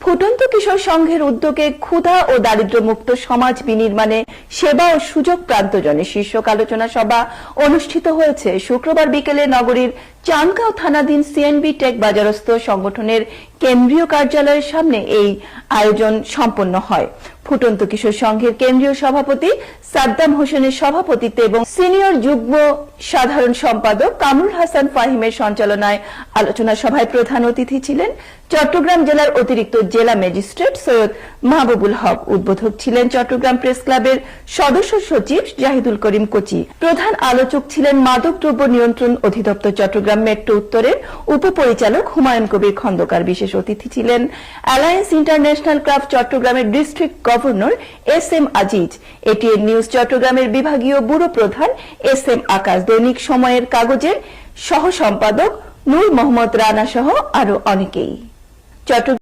ফুটন্ত কিশোর সংঘের উদ্যোগে ক্ষুধা ও দারিদ্র্যমুক্ত সমাজ বিনির্মাণে সেবা ও সুযোগ প্রান্তজনে শীর্ষক আলোচনা সভা অনুষ্ঠিত হয়েছে। শুক্রবার বিকেলে নগরীর চানগাঁও থানাধীন সিএনবি টেক বাজারস্থ সংগঠনের কেন্দ্রীয় কার্যালয়ের সামনে এই আয়োজন সম্পন্ন হয়। ফুটন্ত কিশোর সংঘের কেন্দ্রীয় সভাপতি সাদ্দাম হোসেনের সভাপতিত্বে এবং সিনিয়র যুগ্ম সাধারণ সম্পাদক কামরুল হাসান ফাহিমের সঞ্চালনায় আলোচনা সভায় প্রধান অতিথি ছিলেন চট্টগ্রাম জেলার অতিরিক্ত জেলা ম্যাজিস্ট্রেট সৈয়দ মাহবুবুল হক। উদ্বোধক ছিলেন চট্টগ্রাম প্রেস ক্লাবের সদস্য সচিব জাহিদুল করিম কোচি। প্রধান আলোচক ছিলেন মাদকদ্রব্য নিয়ন্ত্রণ অধিদপ্তর চট্টগ্রাম মেট্রো উত্তরের উপপরিচালক হুমায়ুন কবির খন্দকার। বিশেষ অতিথি ছিলেন অ্যালায়েন্স ইন্টারন্যাশনাল ক্লাব চট্টগ্রামের district governor SM. Aziz, ATN news চট্টগ্রামের বিভাগীয় ব্যুরো প্রধান এস.এম. আকাশ, দৈনিক সময়ের কাগজের সহ সম্পাদক নূর মোহাম্মদ রানা সহ আরো অনেকেই।